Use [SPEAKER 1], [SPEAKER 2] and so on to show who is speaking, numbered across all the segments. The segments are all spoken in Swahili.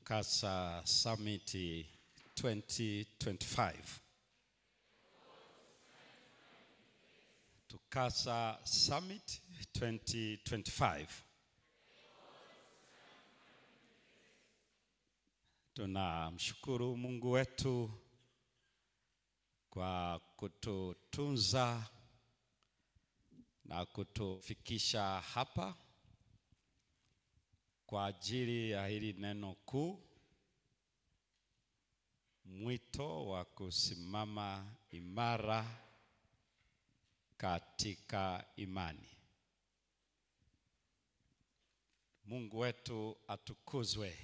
[SPEAKER 1] TUCASA Summit 2025. TUCASA Summit 2025. Tunamshukuru Mungu wetu kwa kututunza na kutufikisha hapa kwa ajili ya hili neno kuu, mwito wa kusimama imara katika imani. Mungu wetu atukuzwe.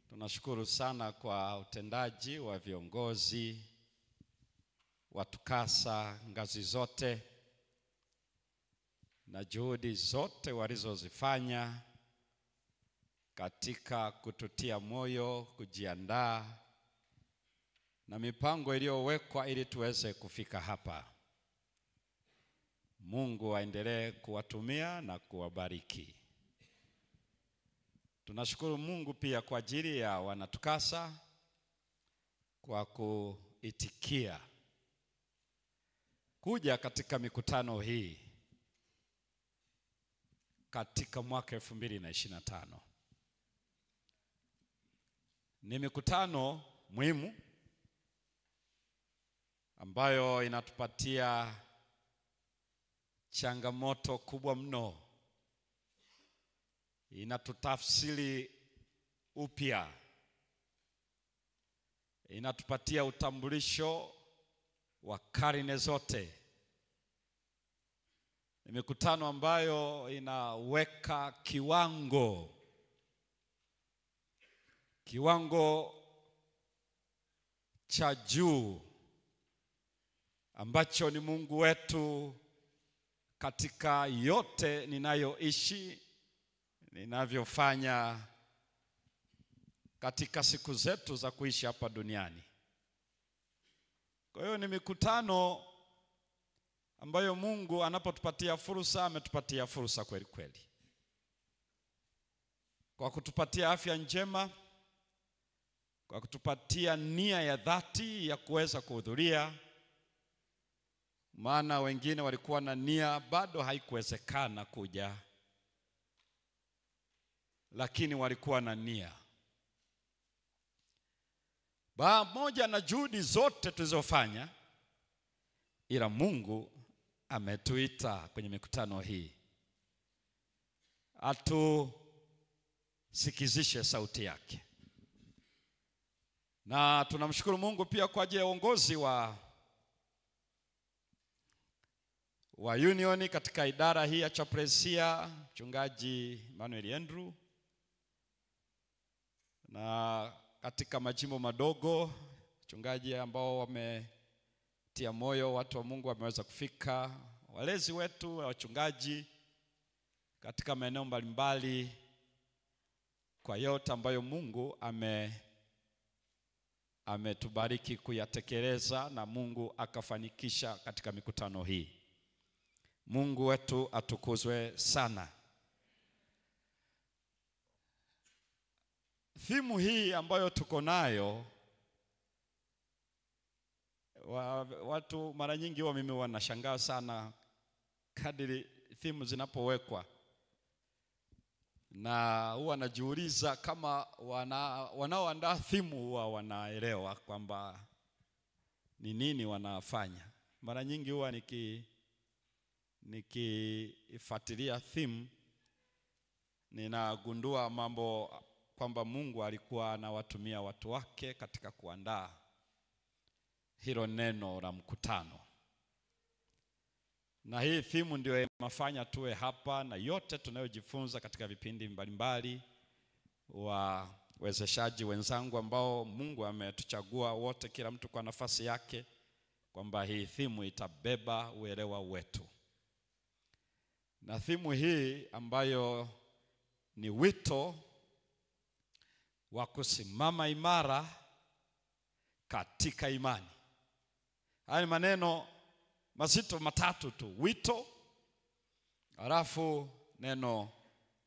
[SPEAKER 1] Tunashukuru sana kwa utendaji wa viongozi wa TUCASA ngazi zote na juhudi zote walizozifanya katika kututia moyo, kujiandaa na mipango iliyowekwa ili tuweze kufika hapa. Mungu aendelee kuwatumia na kuwabariki. Tunashukuru Mungu pia kwa ajili ya wana-TUCASA kwa kuitikia kuja katika mikutano hii katika mwaka 2025. Ni mikutano muhimu ambayo inatupatia changamoto kubwa mno. Inatutafsiri upya. Inatupatia utambulisho wa karne zote. Ni mikutano ambayo inaweka kiwango cha juu ambacho ni Mungu wetu katika yote ninayoishi, ninavyofanya katika siku zetu za kuishi hapa duniani. Kwa hiyo ni mikutano ambayo Mungu anapotupatia fursa, ametupatia fursa kweli kweli. Kwa kutupatia afya njema, kwa kutupatia nia ya dhati ya kuweza kuhudhuria. Maana wengine walikuwa na nia, bado haikuwezekana kuja, lakini walikuwa na nia. Pamoja na juhudi zote tulizofanya, ila Mungu ametuita kwenye mikutano hii atusikizishe sauti yake. Na tunamshukuru Mungu pia kwa ajili ya uongozi wa union katika idara hii ya chaplainsia, Mchungaji Emmanuel Andrew, na katika majimbo madogo wachungaji ambao wametia moyo watu wa Mungu wameweza kufika, walezi wetu wachungaji katika maeneo mbalimbali, kwa yote ambayo Mungu ametubariki kuyatekeleza na Mungu akafanikisha katika mikutano hii. Mungu wetu atukuzwe sana. Thimu hii ambayo tuko nayo, watu mara nyingi mimi wanashangaa sana kadiri thimu zinapowekwa, na huwa najiuliza kama wanaoandaa thimu huwa wanaelewa kwamba ni nini wanafanya. Mara nyingi huwa nikifuatilia theme ninagundua mambo kwamba Mungu alikuwa anawatumia watu wake katika kuandaa hilo neno la mkutano. Na hii theme ndio inafanya tuwe hapa, na yote tunayojifunza katika vipindi mbalimbali, wawezeshaji wenzangu ambao Mungu ametuchagua wote, kila mtu kwa nafasi yake, kwamba hii theme itabeba uelewa wetu. Na theme hii ambayo ni wito wa kusimama imara katika imani. Haya ni maneno mazito matatu tu: wito, alafu neno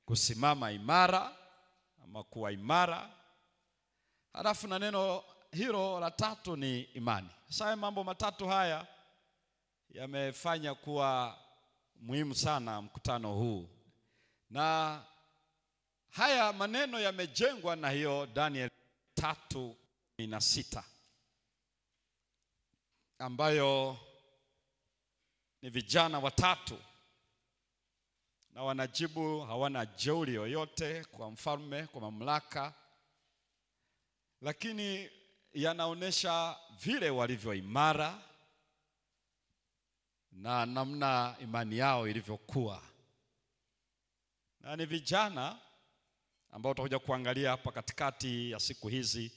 [SPEAKER 1] kusimama imara ama kuwa imara. Halafu na neno hilo la tatu ni imani. Sasa mambo matatu haya yamefanya kuwa muhimu sana mkutano huu. Na haya maneno yamejengwa na hiyo Daniel 3:16 ambayo ni vijana watatu na wanajibu, hawana jeuri yoyote kwa mfalme, kwa mamlaka, lakini yanaonesha vile walivyo imara na namna imani yao ilivyokuwa. Na ni vijana ambao tutakuja kuangalia hapa katikati ya siku hizi,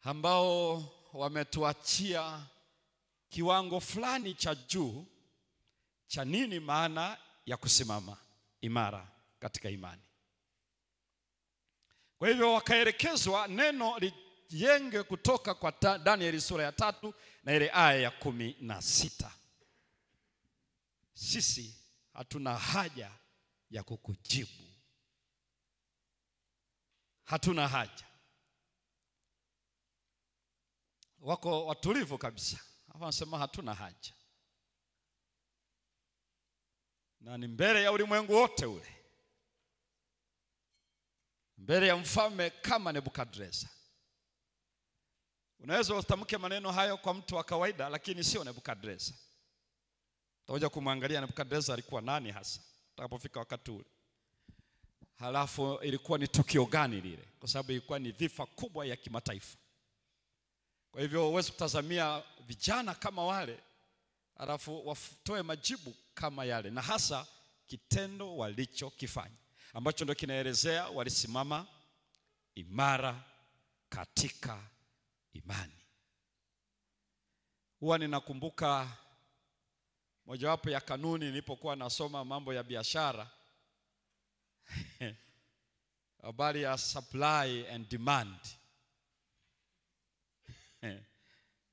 [SPEAKER 1] ambao wametuachia kiwango fulani cha juu cha nini maana ya kusimama imara katika imani. Kwa hivyo wakaelekezwa neno lijenge kutoka kwa Danieli sura ya 3 na ile aya ya 16. Sisi hatuna haja ya kukujibu. Hatuna haja. Wako watulivu kabisa. Wanasema hatuna haja. Na ni mbele ya ulimwengu wote ule, mbele ya mfalme kama Nebukadreza. Unaweza utamke maneno hayo kwa mtu wa kawaida, lakini sio Nebukadreza. Tutakuja kumwangalia Nebukadreza alikuwa nani hasa tutakapofika wakati ule. Halafu ilikuwa ni tukio gani lile, kwa sababu ilikuwa ni dhifa kubwa ya kimataifa. Kwa hivyo uweze kutazamia vijana kama wale, halafu watoe majibu kama yale, na hasa kitendo walichokifanya ambacho ndio kinaelezea walisimama imara katika imani. Huwa ninakumbuka mojawapo ya kanuni nilipokuwa nasoma mambo ya biashara habari ya supply and demand.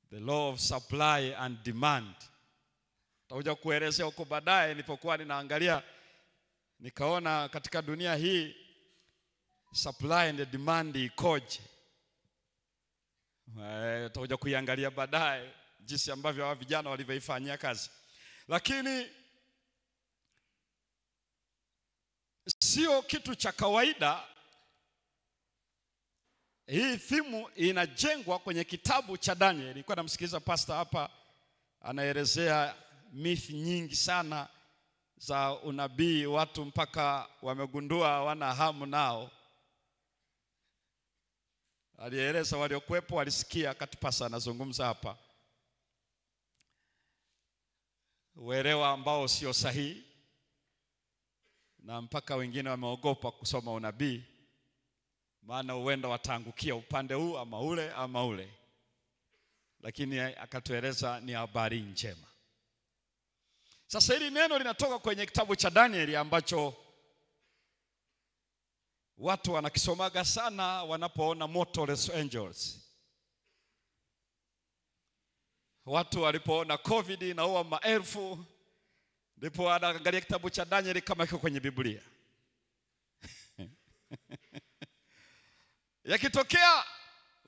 [SPEAKER 1] The law of supply and demand. Tutakuja kuelezea huko baadaye. Nilipokuwa ninaangalia nikaona katika dunia hii supply and demand ikoje. Tutakuja kuiangalia baadaye jinsi ambavyo hawa vijana walivyoifanyia kazi. Lakini sio kitu cha kawaida. Hii thimu inajengwa kwenye kitabu cha Daniel. Nilikuwa namsikiliza pastor hapa anaelezea myth nyingi sana za unabii, watu mpaka wamegundua wana hamu nao. Alieleza waliokuepo walisikia kati pastor anazungumza hapa uelewa ambao sio sahihi, na mpaka wengine wameogopa kusoma unabii, maana huenda wataangukia upande huu ama ule ama ule. Lakini akatueleza ni habari njema. Sasa hili neno linatoka kwenye kitabu cha Danieli ambacho watu wanakisomaga sana wanapoona motorless angels. Watu walipoona COVID na huwa maelfu, ndipo wanaangalia kitabu cha Danieli kama kiko kwenye Biblia. Yakitokea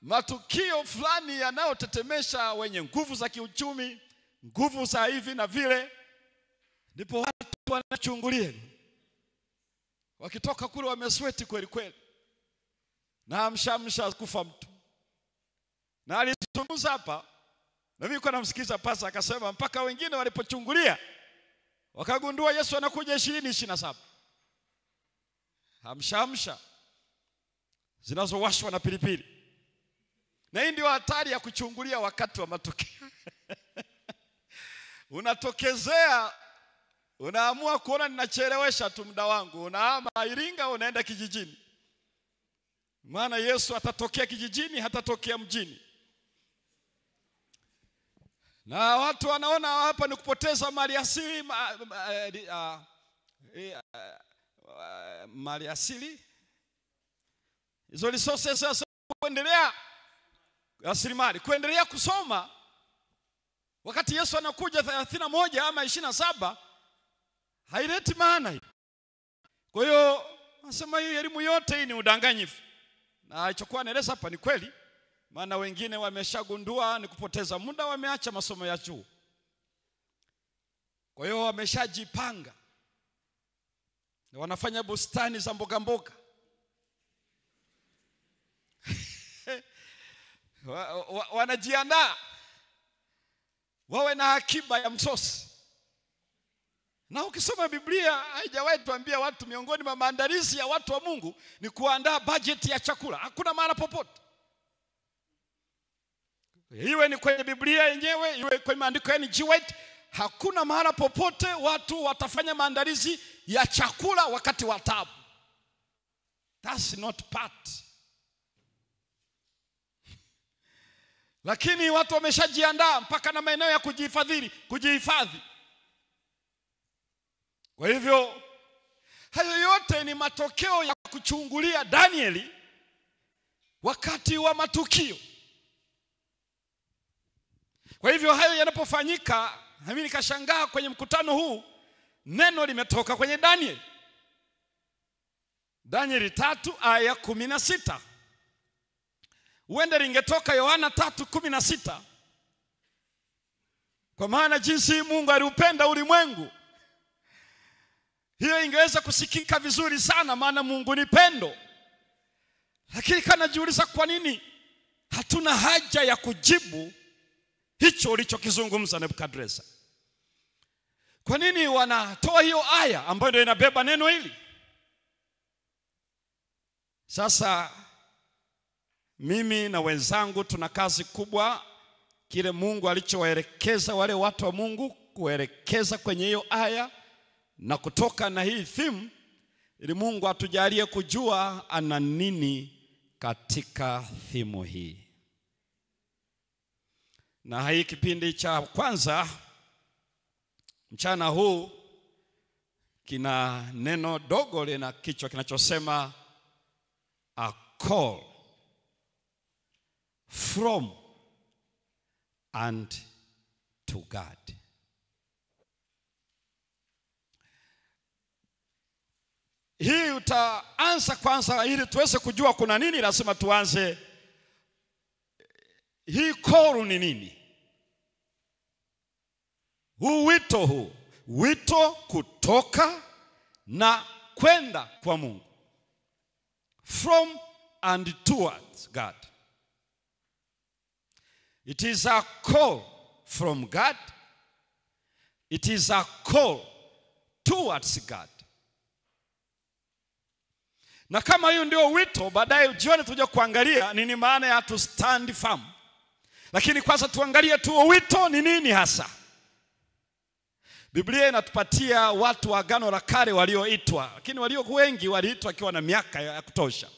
[SPEAKER 1] matukio fulani yanayotetemesha wenye nguvu za kiuchumi, nguvu za hivi na vile, ndipo watu wanachungulia. Wakitoka kule wamesweti kweli kweli, na amshamsha kufa mtu. Na alizungumza hapa, na mimi kwa namsikiza pasa akasema mpaka wengine walipochungulia wakagundua Yesu anakuja 2027. Amshamsha zinazowashwa na pilipili. Na hii ndio hatari ya kuchungulia wakati wa matukio. Unatokezea, unaamua kuona ninachelewesha tu muda wangu, unaama Iringa unaenda kijijini. Maana Yesu atatokea kijijini, hatatokea mjini. Na watu wanaona hapa ni kupoteza mali asili, mali asili. Hizo resources sasa kuendelea rasilimali, kuendelea kusoma. Wakati Yesu anakuja 31 ama 27 haileti maana hii. Kwa hiyo Anasema hiyo elimu yote hii ni udanganyifu. Na alichokuwa anaeleza hapa ni kweli, maana wengine wameshagundua ni kupoteza muda, wameacha masomo ya chuo. Kwa hiyo wameshajipanga, wanafanya bustani za mboga mboga. Wanajiandaa wawe na akiba ya msosi. Na ukisoma Biblia haijawahi tuambia watu miongoni mwa maandalizi ya watu wa Mungu ni kuandaa budget ya chakula. Hakuna mahali popote. Iwe ni kwenye Biblia yenyewe, iwe kwenye maandiko ya G. White, hakuna mahali popote watu watafanya maandalizi ya chakula wakati wa taabu. That's not part. Lakini watu wameshajiandaa mpaka na maeneo ya kujihifadhi. Kwa hivyo hayo yote ni matokeo ya kuchungulia Danieli wakati wa matukio. Kwa hivyo hayo yanapofanyika, mimi nikashangaa kwenye mkutano huu neno limetoka kwenye Danieli. Danieli 3 aya 16. Uende lingetoka Yohana 3:16. Kwa maana jinsi Mungu aliupenda ulimwengu. Hiyo ingeweza kusikika vizuri sana, maana Mungu ni pendo. Lakini kanajiuliza kwa nini hatuna haja ya kujibu hicho ulichokizungumza Nebukadreza. Kwa nini wanatoa hiyo aya ambayo ndio inabeba neno hili? Sasa mimi na wenzangu tuna kazi kubwa, kile Mungu alichowaelekeza wale watu wa Mungu kuelekeza kwenye hiyo aya na kutoka na hii theme, ili Mungu atujalie kujua ana nini katika theme hii. Na hii kipindi cha kwanza mchana huu kina neno dogo lina kichwa kinachosema a call from and to God. Hii utaanza kwanza, ili tuweze kujua kuna nini, lazima tuanze hii call ni nini. Wito kutoka na kwenda kwa Mungu. From and towards God. It is a call from God. It is a call towards God. Na kama hiyo ndio wito, baadaye jioni tuje kuangalia nini maana ya to stand firm. Lakini kwanza tuangalie tu wito ni nini hasa. Biblia inatupatia watu wa Agano la Kale walioitwa, lakini walio wengi waliitwa akiwa na miaka ya kutosha.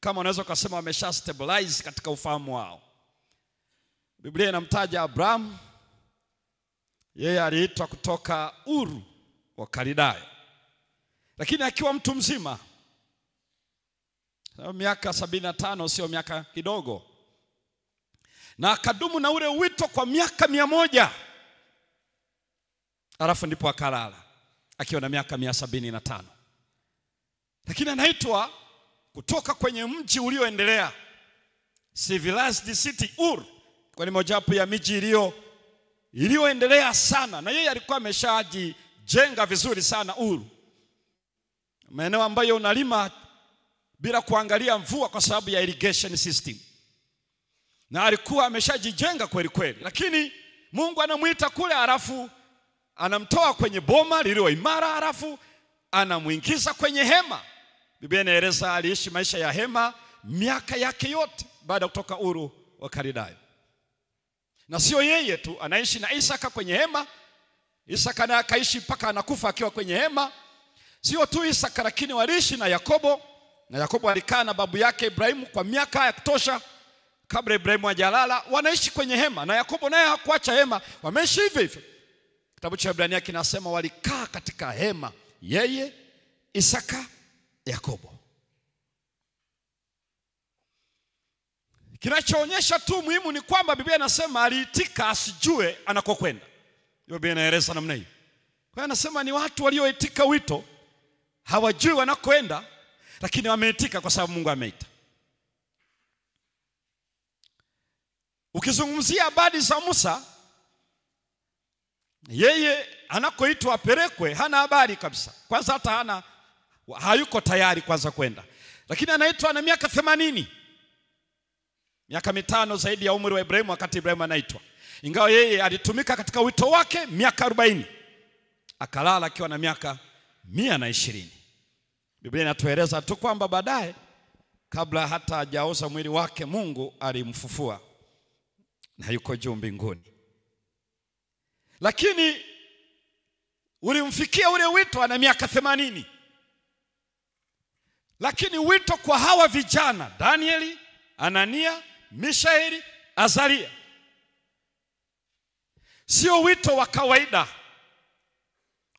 [SPEAKER 1] Kama unaweza kusema wamesha stabilize katika ufahamu wao. Biblia inamtaja Abraham, yeye aliitwa kutoka Uru wa Kaldayo, lakini akiwa mtu mzima. Miaka 75 sio miaka kidogo. Na akadumu na ule wito kwa miaka 100. Alafu ndipo akalala akiwa na miaka 175. Lakini anaitwa kutoka kwenye mji ulioendelea, civilized city Ur, kwa ni mojawapo ya miji iliyoendelea sana. Na yeye alikuwa ameshajijenga vizuri sana Ur, maeneo ambayo unalima bila kuangalia mvua kwa sababu ya irrigation system. Na alikuwa ameshajijenga kweli kweli, lakini Mungu anamuita kule, alafu anamtoa kwenye boma lililo imara, alafu anamuingiza kwenye hema. Biblia inaeleza aliishi maisha ya hema miaka yake yote baada ya kutoka Uru wa Kaldayo. Na sio yeye tu, anaishi na Isaka kwenye hema. Isaka naye akaishi mpaka anakufa akiwa kwenye hema. Sio tu Isaka, lakini waliishi na Yakobo. Na Yakobo alikaa na babu yake Ibrahimu kwa miaka ya kutosha kabla Ibrahimu hajalala. Wanaishi kwenye hema, na Yakobo naye hakuacha hema, wameishi hivyo hivyo. Kitabu cha Ibrania kinasema walikaa katika hema, yeye, Isaka, Yakobo. Kinachoonyesha tu muhimu ni kwamba Biblia inasema aliitika asijue anakokwenda. Biblia inaeleza namna hiyo. Kwa hiyo anasema ni watu walioitika wito, hawajui wanakoenda, lakini wameitika kwa sababu Mungu ameita. Ukizungumzia habari za Musa, yeye anakoitwa apelekwe hana habari kabisa. Kwanza hata hayuko tayari kwanza kwenda. Lakini anaitwa na miaka 80. Miaka 5 zaidi ya umri wa Ibrahimu wakati Ibrahimu anaitwa. Ingawa yeye alitumika katika wito wake miaka 40. Akalala akiwa na miaka 120. Biblia inatueleza tu kwamba baadaye, kabla hata hajaoza mwili wake, Mungu alimfufua na yuko juu mbinguni. Lakini ulimfikia ule wito ana miaka 80. Lakini wito kwa hawa vijana, Danieli, Anania, Mishaeli, Azaria, sio wito wa kawaida.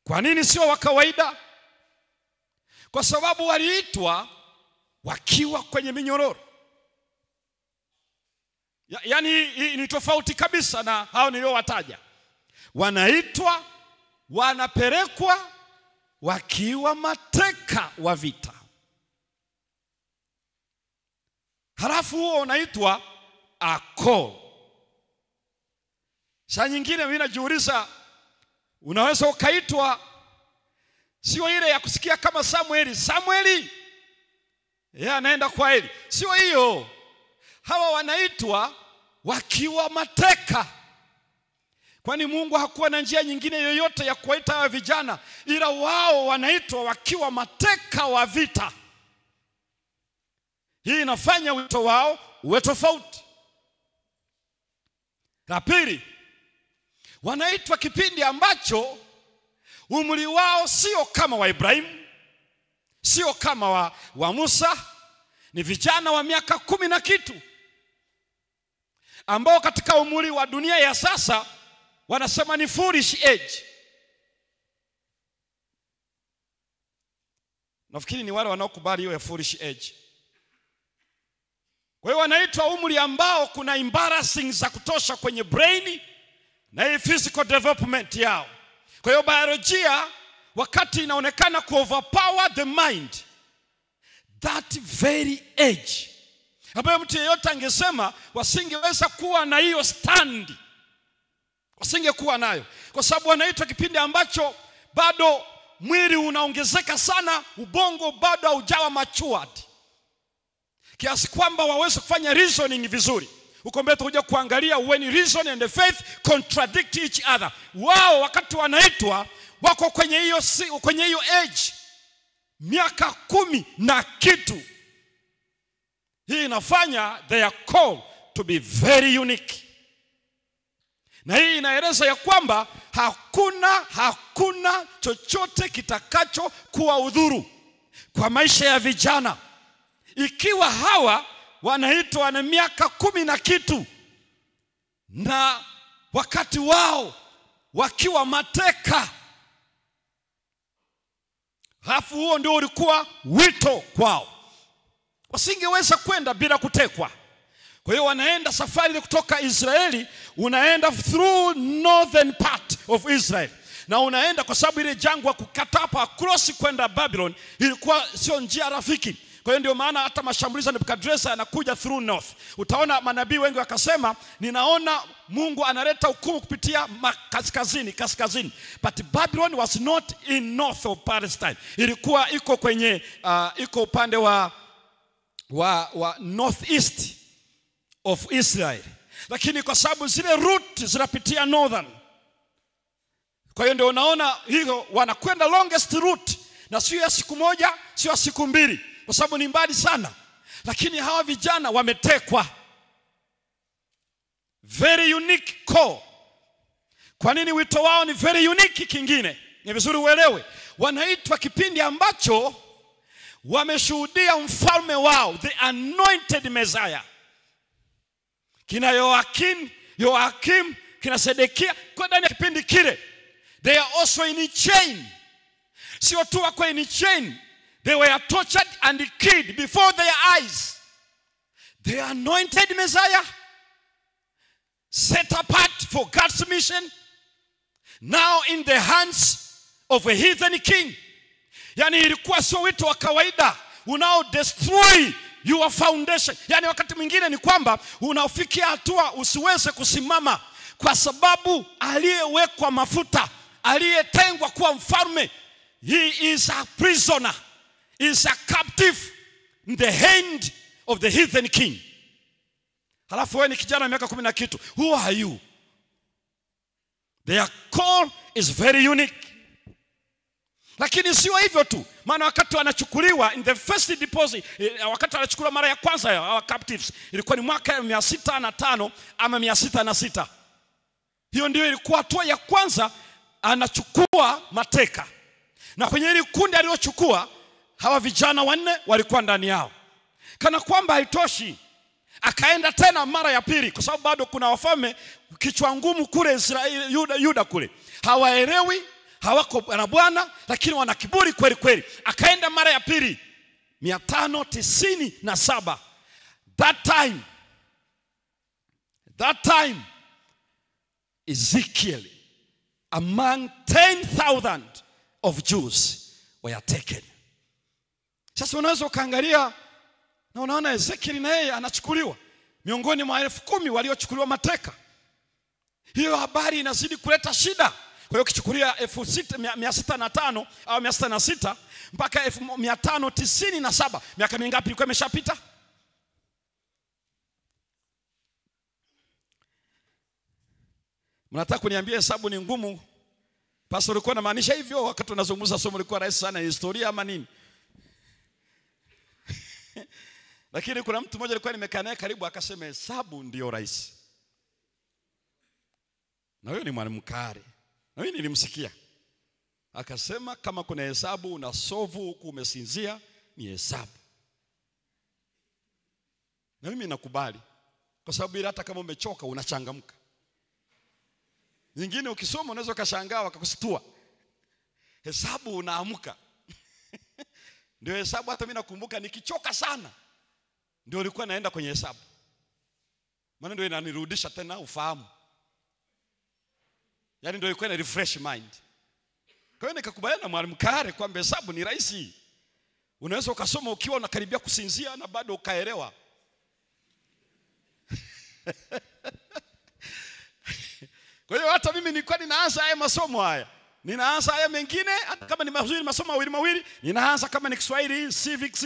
[SPEAKER 1] Kwa nini sio wa kawaida? Kwa sababu waliitwa wakiwa kwenye minyororo. Yaani ni tofauti kabisa na hao niliowataja. Wanaitwa, wanapelekwa wakiwa mateka wa vita. Halafu huo unaitwa a call. Saa nyingine mimi najiuliza, unaweza ukaitwa sio ile ya kusikia kama Samueli yeye anaenda kwa Eli. Sio hiyo. Hawa wanaitwa wakiwa mateka. Kwani Mungu hakuwa na njia nyingine yoyote ya kuwaita hawa vijana, ila wao wanaitwa wakiwa mateka wa vita. Hii inafanya wito wao uwe tofauti. La pili, wanaitwa kipindi ambacho umri wao sio kama wa Ibrahimu, sio kama wa Musa. Ni vijana wa miaka 10 na kitu, ambao katika umri wa dunia ya sasa wanasema ni foolish age. Nafikiri ni wale wanaokubali hiyo ya foolish age. Kwa hiyo wanaitwa umri ambao kuna embarrassing za kutosha kwenye brain na hii physical development yao. Kwa hiyo biolojia wakati inaonekana overpower the mind, that very age ambayo mtu yeyote angesema wasingeweza kuwa na hiyo stand, wasingekuwa nayo, kwa sababu wanaitwa kipindi ambacho bado mwili unaongezeka sana, ubongo bado haujawa matured kiasi kwamba waweze kufanya reasoning vizuri. Uko mbele tutakuja kuangalia when reason and the faith contradict each other. Wao wakati wanaitwa wako kwenye hiyo age, miaka 10 na kitu. Hii inafanya they are called to be very unique. Na hii inaeleza ya kwamba hakuna chochote kitakacho kuwa udhuru kwa maisha ya vijana ikiwa hawa wanaitwa na miaka 10 na kitu, na wakati wao wakiwa mateka. Hafu huo ndio ulikuwa wito kwao. Wasingeweza kwenda bila kutekwa. Kwa hiyo wanaenda safari kutoka Israeli, unaenda through northern part of Israel. Na unaenda kwa sababu ile jangwa kukata hapa across kwenda Babylon ilikuwa sio njia rafiki. Kwa hiyo ndio maana hata mashambulizi ya Nebukadneza yanakuja through north. Utaona manabii wengi wakasema, ninaona Mungu analeta hukumu kupitia kaskazini. But Babylon was not in north of Palestine. Ilikuwa iko upande wa northeast of Israel. Lakini kwa sababu zile route zinapitia northern, kwa hiyo ndio unaona hiyo wanakwenda longest route, na sio ya siku moja, sio ya siku 2, kwa sababu ni mbali sana. Lakini hawa vijana wametekwa. Very unique call. Kwa nini wito wao ni very unique? Kingine ni vizuri uelewe, wanaitwa kipindi ambacho wameshuhudia mfalme wao, the anointed Messiah. Kina Yoakim, kina Sedekia, kwa ndani ya kipindi kile they are also in chain. Sio tu wako in chain, they were tortured and killed before their eyes. The anointed Messiah, set apart for God's mission, now in the hands of a heathen king. Yani ilikuwa sio wito wa kawaida. unao destroy your foundation. Yani wakati mwingine ni kwamba unafikia hatua usiweze kusimama kwa sababu aliyewekwa mafuta, aliyetengwa kuwa mfalme, he is a prisoner, is a captive in the hand of the heathen king. Halafu wewe ni kijana wa miaka 10 na kitu. Who are you? Their call is very unique. Lakini sio hivyo tu. Maana wakati wanachukuliwa in the first deposit, wakati wanachukuliwa mara ya kwanza ya our captives, ilikuwa ni mwaka 605 ama 606. Hiyo ndio ilikuwa hatua ya kwanza, anachukua mateka. Na kwenye ile kundi aliyochukua, hawa vijana 4 walikuwa ndani yao. Kana kwamba haitoshi, akaenda tena mara ya pili, kwa sababu bado kuna wafalme kichwa ngumu kule Israeli, Yuda kule. Hawaelewi, hawako na Bwana, lakini wana kiburi kweli kweli. Akaenda mara ya pili 597. That time Ezekiel among 10,000 of Jews were taken. Sasa unaweza ukaangalia na unaona Ezekiel na yeye anachukuliwa miongoni mwa 10,000 waliochukuliwa mateka. Hiyo habari inazidi kuleta shida. Kwa hiyo kichukulia 605 au 606 mpaka 1597, miaka mingapi ilikuwa imeshapita? Mnataka kuniambia hesabu ni ngumu? Pastor alikuwa anamaanisha hivyo wakati tunazungumza somo lilikuwa rahisi sana, historia ama nini? Lakini kuna mtu mmoja alikuwa nimekaa naye karibu akasema hesabu ndio rahisi. Na huyo ni mwalimu Kare. Na mimi nilimsikia. Akasema kama kuna hesabu unasolve huku umesinzia ni hesabu. Na mimi nakubali. Kwa sababu ile hata kama umechoka unachangamka. Nyingine ukisoma unaweza kashangaa wakakusitua. Hesabu unaamka. Ndio hesabu hata mimi nakumbuka nikichoka sana ndio nilikuwa naenda kwenye hesabu. Maana ndio inanirudisha tena ufahamu. Yaani ndio ilikuwa ina refresh mind. Kwa hiyo nikakubaliana na mwalimu Kare kwamba hesabu ni rahisi. Unaweza ukasoma ukiwa unakaribia kusinzia na bado ukaelewa. Kwa hiyo hata mimi nilikuwa ninaanza haya masomo haya. Ninaanza haya mengine hata kama ni mazuri masomo mawili, ninaanza kama ni Kiswahili, civics,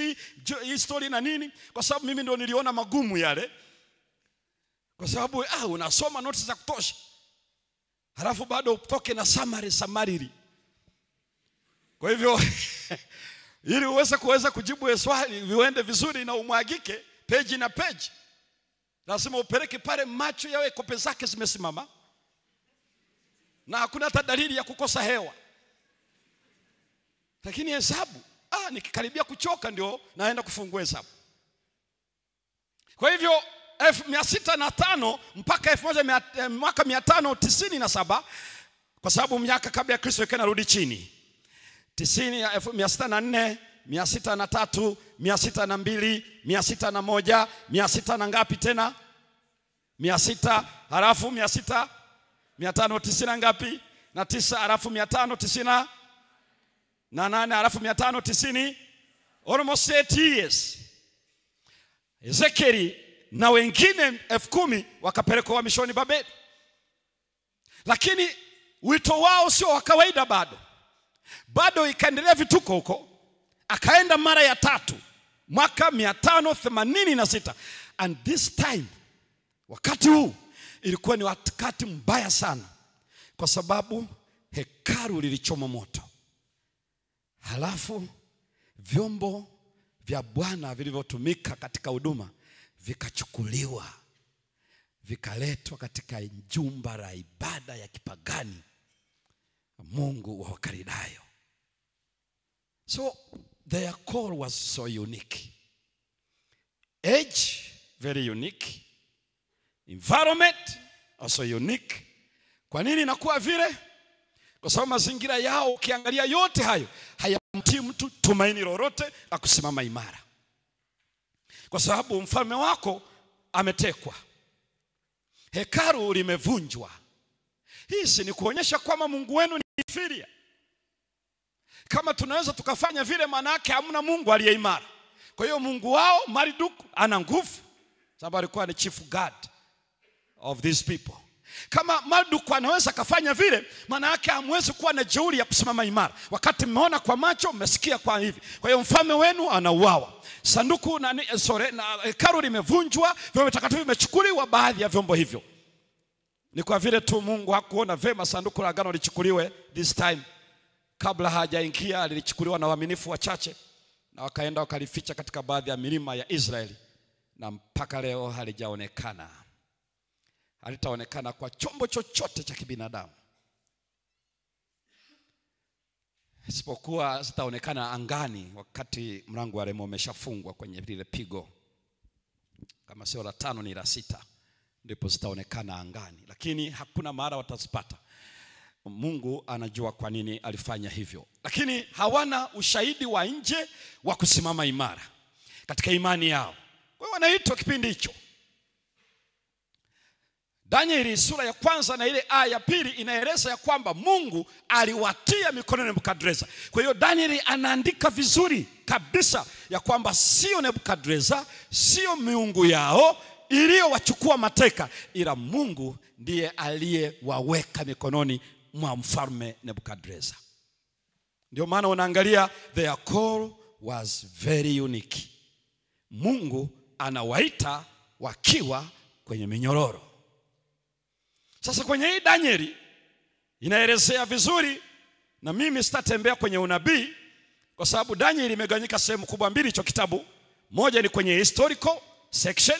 [SPEAKER 1] history na nini, kwa sababu mimi ndio niliona magumu yale. Kwa sababu unasoma notes za kutosha. Halafu bado utoke na summary. Kwa hivyo ili uweze kujibu swali viende vizuri na umwagike page na page, lazima upeleke pale macho yawe kope zake zimesimama. Na hakuna hata dalili ya kukosa hewa. Lakini hesabu, nikikaribia kuchoka ndio naenda kufungua hesabu. Kwa hivyo 605 mpaka mwaka 597, kwa sababu miaka kabla ya Kristo ikawa inarudi chini. 604, 603, 602, 601, 600 na ngapi tena? 600, halafu 590 ngapi? Na 9, halafu 590 na 8, halafu 590, almost 8 years. Ezekiel na wengine 10,000 wakapelekwa uhamishoni Babeli. Lakini wito wao sio wa kawaida bado ikaendelea vituko huko. Akaenda mara ya 3 mwaka 586, and this time wakati huu ilikuwa ni wakati mbaya sana, kwa sababu hekalu lilichoma moto. Halafu vyombo vya Bwana vilivyotumika katika huduma vikachukuliwa, vikaletwa katika jumba la ibada ya kipagani Mungu wa Wakaldayo. So their call was so unique. Age very unique. Environment also unique. Kwa nini inakuwa vile? Kwa sababu mazingira yao ukiangalia yote hayo hayamtii mtu tumaini lolote la kusimama imara. Kwa sababu mfalme wako ametekwa. Hekalu limevunjwa. Hii ni kuonyesha kwamba Mungu wenu ni inferior. Kama tunaweza tukafanya vile, maana yake hamna Mungu aliye imara. Kwa hiyo Mungu wao Marduk ana nguvu, sababu alikuwa ni chief god of these people. Kama Marduk anaweza kufanya vile, maana yake hamwezi kuwa na jeuri ya kusimama imara wakati mmeona kwa macho, mmesikia kwa hivi. Kwa hiyo mfalme wenu anauawa, sanduku na hekalu limevunjwa, vyombo vitakatifu vimechukuliwa, baadhi ya vyombo hivyo. Ni kwa vile tu Mungu hakuona vema sanduku la agano lichukuliwe this time. Kabla hajaingia lilichukuliwa na waaminifu wachache, na wakaenda wakalificha katika baadhi ya milima ya Israeli, na mpaka leo halijaonekana. Halitaonekana kwa chombo chochote cha kibinadamu, isipokuwa zitaonekana angani wakati mlango wa rehema umeshafungwa kwenye lile pigo. Kama sio la 5 ni la 6, ndipo zitaonekana angani, lakini hakuna mahali watazipata. Mungu anajua kwa nini alifanya hivyo, lakini hawana ushahidi wa nje wa kusimama imara katika imani yao. Kwa hiyo wanaitwa kipindi hicho. Danieli sura ya 1 na ile aya ya 2 inaeleza ya kwamba Mungu aliwatia mikononi mwa Nebukadreza. Kwa hiyo Danieli anaandika vizuri kabisa ya kwamba sio Nebukadreza, sio miungu yao iliyowachukua mateka, ila Mungu ndiye aliyewaweka mikononi mwa mfalme Nebukadreza. Ndio maana unaangalia their call was very unique. Mungu anawaita wakiwa kwenye minyororo. Sasa kwenye hii Danieli inaelezea vizuri, na mimi sitatembea kwenye unabii kwa sababu Danieli imegawanyika sehemu kubwa mbili hicho kitabu. Moja ni kwenye historical section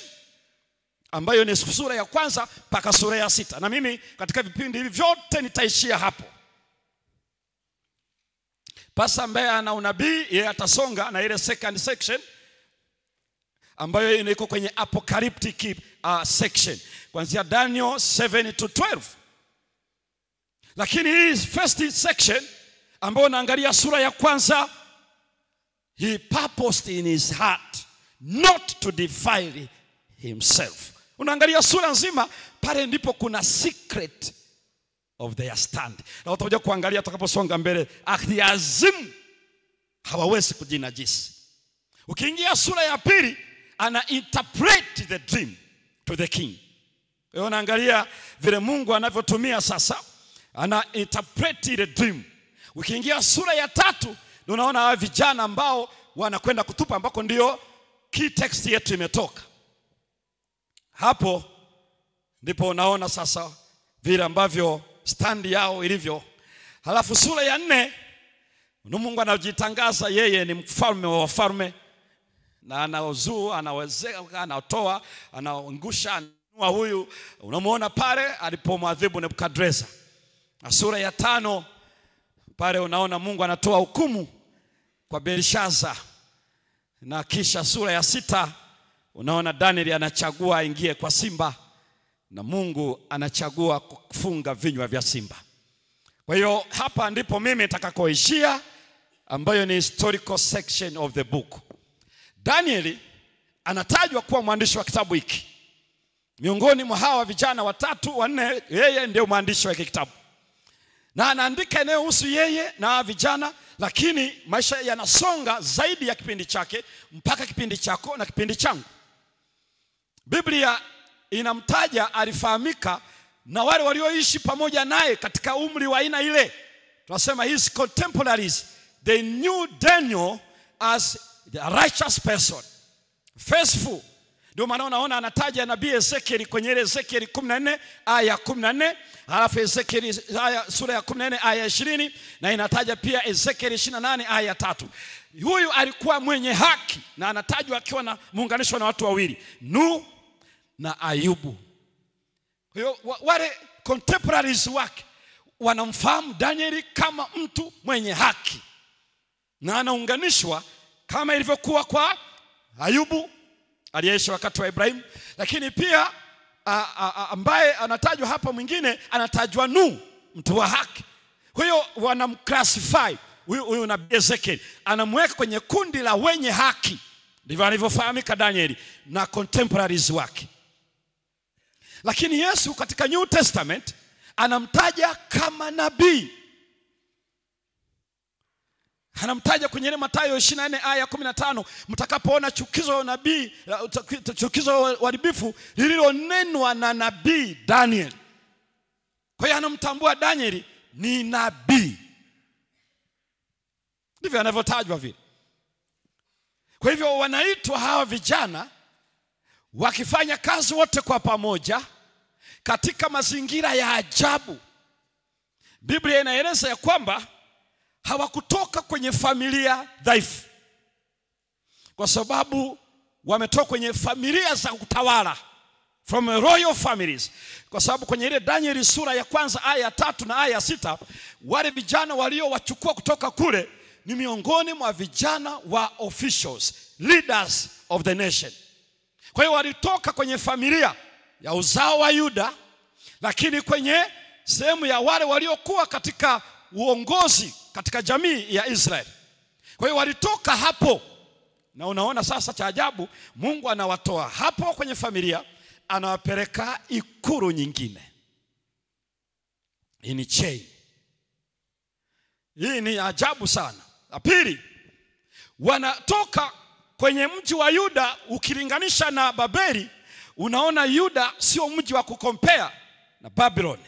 [SPEAKER 1] ambayo ni sura ya 1 mpaka sura ya 6, na mimi katika vipindi hivi vyote nitaishia hapo. Pasa ambaye ana unabii yeye atasonga na ile second section ambayo iko kwenye apocalyptic section kuanzia Daniel 7 to 12. Lakini hii first section ambayo naangalia sura ya 1, he purposed in his heart not to defile himself. Unaangalia sura nzima, pale ndipo kuna secret of their stand. Na utakuja kuangalia tutakaposonga mbele, akhtiazim hawawezi kujinajisi. Ukiingia sura ya 2, ana interpret the dream to the king. Wewe unaangalia vile Mungu anavyotumia sasa, ana interpret the dream. Ukiingia sura ya 3, unaona hawa vijana ambao wanakwenda kutupa, ambako ndio key text yetu imetoka. Hapo ndipo unaona sasa vile ambavyo stand yao ilivyo. Halafu sura ya 4, Mungu anajitangaza yeye ni mfalme wa wafalme, na anaozua, anawezeka, anatoa, anaangusha, anua huyu. Unamuona pale alipomwadhibu Nebukadreza. Na sura ya 5 pale unaona Mungu anatoa hukumu kwa Belshaza. Na kisha sura ya 6 unaona Danieli anachagua aingie kwa simba, na Mungu anachagua kufunga vinywa vya simba. Kwa hiyo hapa ndipo mimi nitakakoishia, ambayo ni historical section of the book. Danieli anatajwa kuwa mwandishi wa kitabu hiki. Miongoni mwa hawa vijana 3 4, yeye ndio mwandishi wa kitabu. Na anaandika inayohusu yeye na vijana, lakini maisha yanasonga zaidi ya kipindi chake mpaka kipindi chako na kipindi changu. Biblia inamtaja, alifahamika na wale walioishi pamoja naye katika umri wa aina ile. Tunasema his contemporaries, they knew Daniel as a righteous person, faithful. Ndio maana unaona anataja nabii Ezekiel kwenye ile Ezekiel 14 aya 14, halafu Ezekiel sura ya 14 aya 20, na inataja pia Ezekiel 28 aya 3. Huyu alikuwa mwenye haki, na anatajwa akiwa na muunganisho na watu wawili, Nuhu na Ayubu. Kwa hiyo wale contemporaries wake wanamfahamu Danieli kama mtu mwenye haki, na anaunganishwa kama ilivyokuwa kwa Ayubu aliyeishi wakati wa Ibrahim, lakini pia ambaye anatajwa hapa mwingine anatajwa Nuhu, mtu wa haki. Kwa hiyo wanamclassify huyu nabii Ezekiel, anamweka kwenye kundi la wenye haki. Ndivyo alivyofahamika Danieli na contemporaries wake. Lakini Yesu katika New Testament anamtaja kama nabii. Anamtaja kwenye ile Mathayo 24 aya 15, mtakapoona chukizo nabii, chukizo uharibifu lililonenwa na nabii Daniel. Kwa hiyo anamtambua Daniel ni nabii. Ndivyo anavyotajwa vile. Kwa hivyo wanaitwa hawa vijana wakifanya kazi wote kwa pamoja katika mazingira ya ajabu. Biblia inaeleza ya kwamba hawakutoka kwenye familia dhaifu, kwa sababu wametoka kwenye familia za utawala, from royal families. Kwa sababu kwenye ile Danieli sura ya kwanza aya 3 na aya 6, wale vijana waliowachukua kutoka kule ni miongoni mwa vijana wa officials, leaders of the nation. Kwa hiyo walitoka kwenye familia ya uzao wa Yuda, lakini kwenye sehemu ya wale waliokuwa katika uongozi katika jamii ya Israeli. Kwa hiyo walitoka hapo, na unaona sasa cha ajabu, Mungu anawatoa hapo kwenye familia, anawapeleka ikulu nyingine. Hii ni chain. Hii ni ajabu sana. La pili, wanatoka kwenye mji wa Yuda. Ukilinganisha na Babeli, unaona Yuda sio mji wa kukompea na Babylon.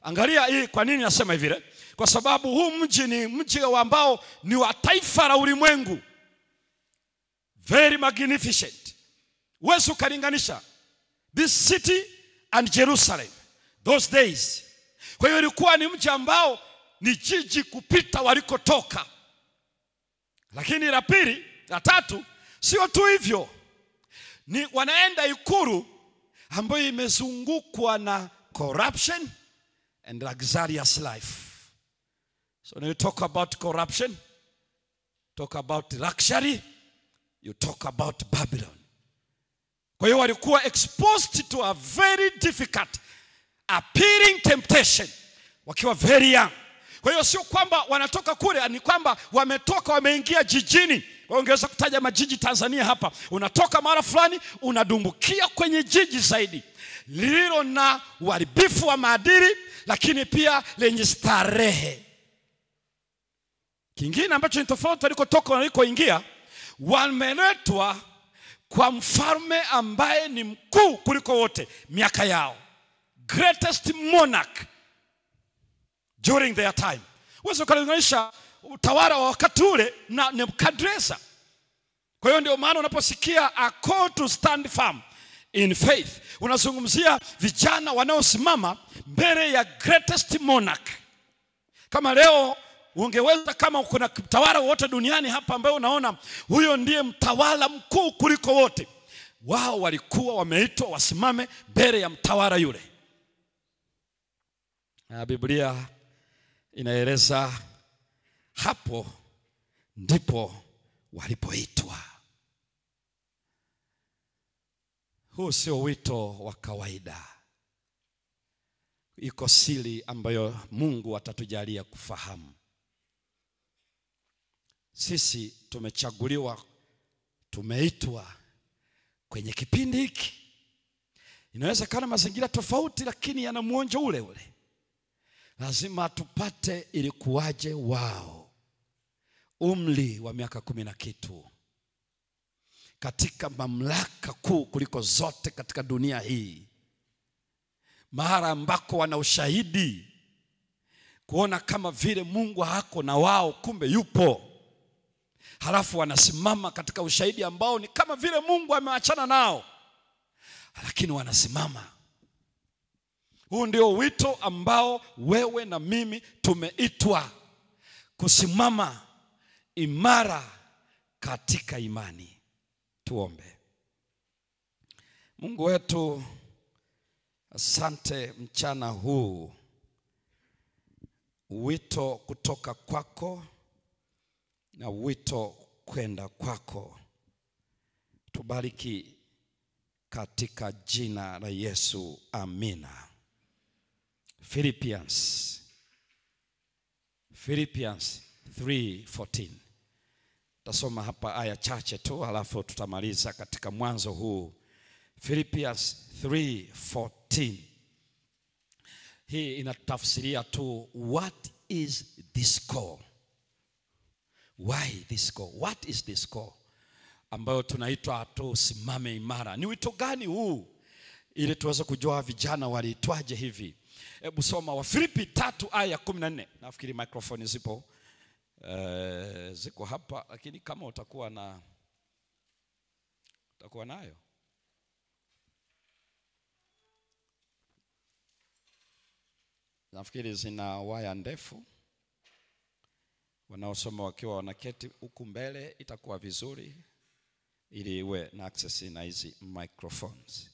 [SPEAKER 1] Angalia hii, kwa nini nasema hivi? Kwa sababu huu mji ni mji ambao ni wa taifa la ulimwengu. Very magnificent. Huwezi ukalinganisha this city and Jerusalem those days. Kwa hiyo ilikuwa ni mji ambao ni jiji kupita walikotoka. Lakini la pili, la tatu, sio tu hivyo, ni wanaenda ikulu ambayo imezungukwa na corruption and luxurious life. So when you talk about corruption, talk about luxury, you talk about Babylon. Kwa hiyo walikuwa exposed to a very difficult, appealing temptation wakiwa very young. Kwa hiyo sio kwamba wanatoka kule, ni kwamba wametoka wameingia jijini. Ungeweza kutaja majiji Tanzania hapa. Unatoka mara fulani unadumbukia kwenye jiji zaidi, lililo na uharibifu wa maadili, lakini pia lenye starehe. Kingine ambacho ni tofauti walikotoka na walikoingia, wameletwa kwa mfalme ambaye ni mkuu kuliko wote miaka yao, greatest monarch during their time. Uwezo kulinganisha utawala wa wakati ule na Nebukadneza. Kwa hiyo ndio maana unaposikia a call to stand firm in faith, unazungumzia vijana wanaosimama mbele ya greatest monarch. Kama leo ungeweza, kama kuna mtawala wote duniani hapa ambaye unaona huyo ndiye mtawala mkuu kuliko wote, wao walikuwa wameitwa wasimame mbele ya mtawala yule. Na Biblia inaeleza hapo ndipo walipoitwa. Huu sio wito wa kawaida. Iko siri ambayo Mungu atatujalia kufahamu. Sisi tumechaguliwa, tumeitwa kwenye kipindi hiki. Inaweza kana mazingira tofauti, lakini yana muonjo ule ule. Lazima tupate ilikuwaje wao, umri wa miaka 10 na kitu, katika mamlaka kuu kuliko zote katika dunia hii, mahali ambako wana ushahidi kuona kama vile Mungu hako na wao, kumbe yupo. Halafu wanasimama katika ushahidi ambao ni kama vile Mungu ameachana nao, lakini wanasimama. Huu ndio wito ambao wewe na mimi tumeitwa kusimama imara katika imani. Tuombe. Mungu wetu, asante mchana huu, wito kutoka kwako na wito kwenda kwako. Tubariki katika jina la Yesu, amina. Philippians 3:14. Tasoma hapa aya chache tu, halafu tutamaliza katika mwanzo huu. Philippians 3:14. Hii inatafsiria tu what is this call. Why this call? What is this call? Ambayo tunaitwa tusimame imara. Ni wito gani huu? Ili tuweze kujua vijana waliitwaje hivi. Hebu soma Wafilipi 3:14. Nafikiri microphone zipo ziko hapa, lakini kama utakuwa nayo. Nafikiri zina waya ndefu. Wanaosoma wakiwa wanaketi huku mbele itakuwa vizuri, ili iwe na access na hizi microphones.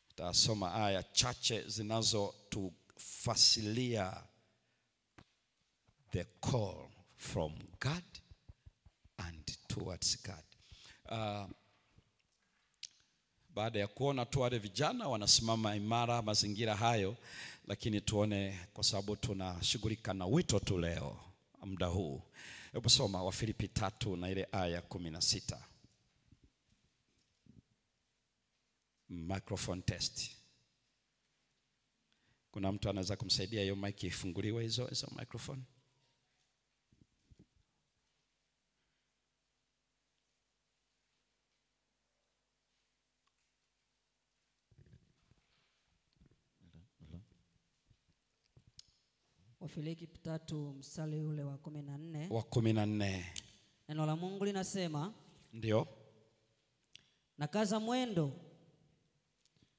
[SPEAKER 1] Tutasoma aya chache zinazotufasilia the call from God and towards God. Baada ya kuona tu wale vijana wanasimama imara mazingira hayo, lakini tuone, kwa sababu tunashughulika na wito tu leo muda huu. Hebu soma Wafilipi 3 na ile aya 16. Microphone test. Kuna mtu anaweza kumsaidia hiyo mic ifunguliwe hizo microphone?
[SPEAKER 2] Wafilipi 3 mstari ule wa 14.
[SPEAKER 1] Wa 14.
[SPEAKER 2] Neno la Mungu linasema,
[SPEAKER 1] ndio,
[SPEAKER 2] nakaza mwendo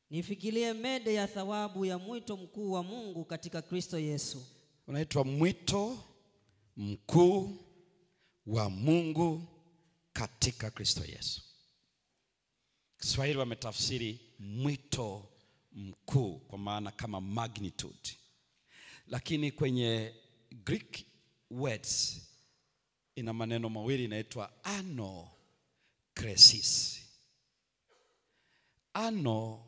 [SPEAKER 2] nifikirie mede ya thawabu ya mwito mkuu wa Mungu katika Kristo Yesu.
[SPEAKER 1] Unaitwa mwito mkuu wa Mungu katika Kristo Yesu. Kiswahili wametafsiri mwito mkuu kwa maana kama magnitude. Lakini kwenye Greek words ina maneno mawili inaitwa anokresis. Ano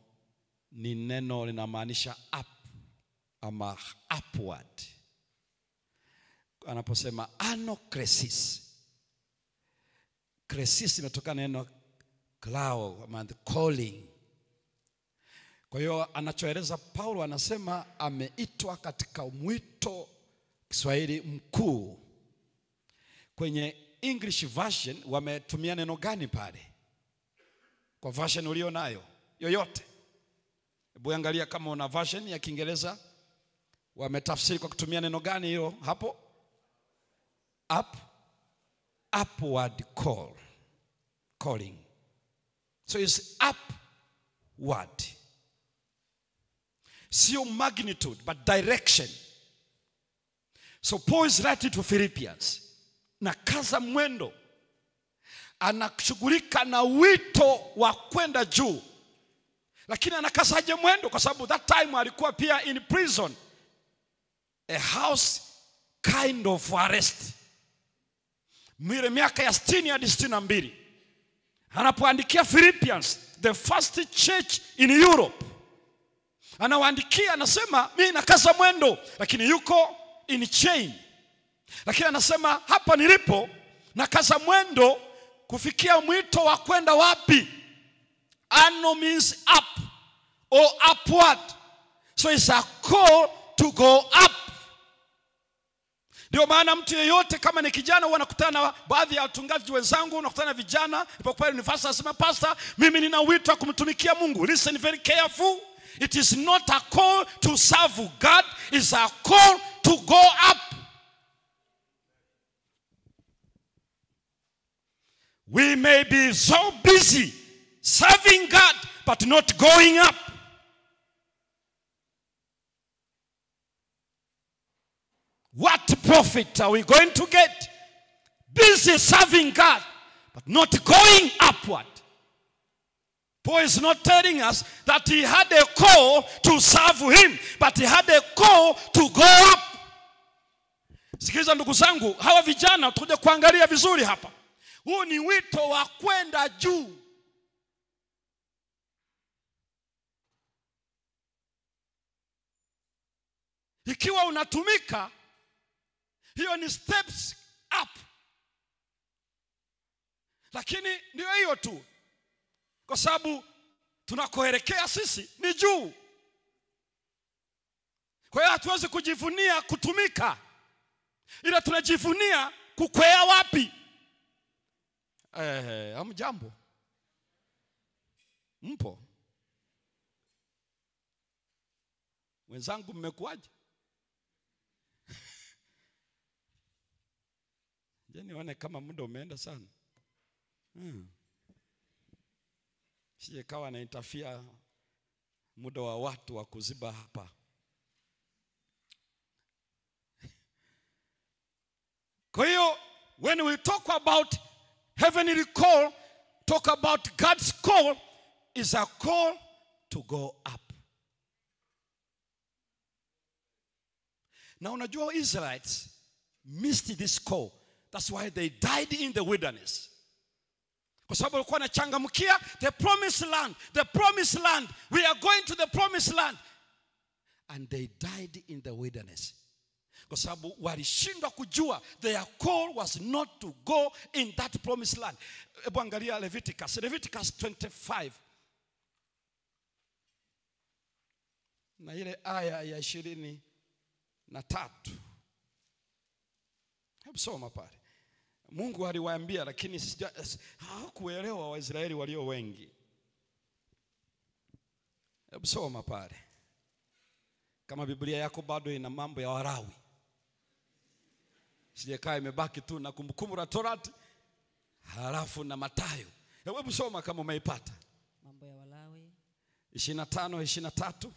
[SPEAKER 1] ni neno linamaanisha up ama upward. Anaposema anokresis, kresis imetokana neno klao ama calling. Kwa hiyo anachoeleza Paulo, anasema ameitwa katika mwito, Kiswahili mkuu. Kwenye English version wametumia neno gani pale? Kwa version ulio nayo yoyote, hebu angalia kama una version ya Kiingereza wametafsiri kwa kutumia neno gani hilo hapo? Upward calling. So it's upward. Sio magnitude but direction. So Paul is writing to Philippians, na kaza mwendo, anashughulika na wito wa kwenda juu. Lakini anakazaje mwendo? Kwa sababu that time alikuwa pia in prison, a house kind of arrest. Miaka ya 60 hadi 62 anapoandikia Philippians, the first church in Europe, anawaandikia, anasema mimi nakaza mwendo, lakini yuko in chain. Lakini anasema hapa nilipo nakaza mwendo kufikia mwito wa kwenda wapi? Ano means up or upward. So it's a call to go up. Ndio maana mtu yeyote kama ni kijana wanakutana na baadhi ya watungaji wenzangu, unakutana na vijana ipokuwa university, anasema pastor, mimi nina wito wa kumtumikia Mungu. Listen very careful. It is not a call to serve God, it's a call to go up. We may be so busy serving God but not going up. What profit are we going to get? Busy serving God but not going upward. Paul is not telling us that he had a call to serve him, but he had a call to go up. Sikiliza ndugu zangu, hawa vijana tuje kuangalia vizuri hapa. Huu ni wito wa kwenda juu. Ikiwa unatumika, hiyo ni steps up. Lakini ndio hiyo tu. Kwa sababu tunakoelekea sisi ni juu. Kwa hiyo hatuwezi kujivunia kutumika, ila tunajivunia kukwea wapi? Hamjambo? Mpo? Wenzangu mmekuaje? Je, nione kama muda umeenda sana. Sije kawa na interfere muda wa watu wa kuziba hapa. Kwa hiyo when we talk about heavenly call, talk about God's call is a call to go up. Na unajua Israelites missed this call. That's why they died in the wilderness. Kwa sababu walikuwa wanachangamkia the promised land. The promised land. We are going to the promised land. And they died in the wilderness. Kwa sababu walishindwa kujua their call was not to go in that promised land. Hebu angalia Leviticus 25. Na ile aya ya 23. Hebu soma pale. Mungu aliwaambia lakini hawakuelewa Waisraeli walio wengi. Hebu soma pale. Kama Biblia yako bado ina mambo ya Walawi. Sijekaa imebaki tu na Kumbukumbu la Torati halafu na Mathayo. Hebu soma kama umeipata.
[SPEAKER 2] Mambo ya Walawi
[SPEAKER 1] 25:23.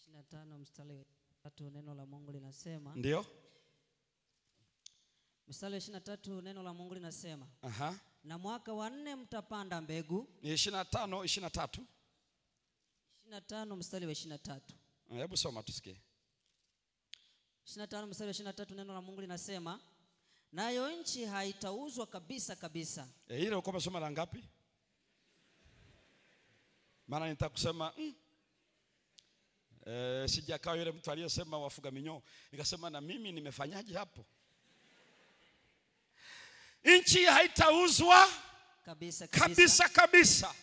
[SPEAKER 2] 25 mstari wa 3 neno la Mungu linasema.
[SPEAKER 1] Ndio?
[SPEAKER 2] Mstari wa 23 neno la Mungu linasema. Na mwaka wa 4 mtapanda mbegu.
[SPEAKER 1] Ni 25:23.
[SPEAKER 2] 25 mstari wa 23.
[SPEAKER 1] Hebu soma tusikie.
[SPEAKER 2] 25 mstari wa 23 neno la Mungu linasema, nayo nchi haitauzwa kabisa kabisa.
[SPEAKER 1] Ile uko umesoma la ngapi? Maana nitakusema sijakaa yule mtu aliyesema wafuga minyoo. Nikasema na mimi nimefanyaje hapo? Nchi haitauzwa kabisa.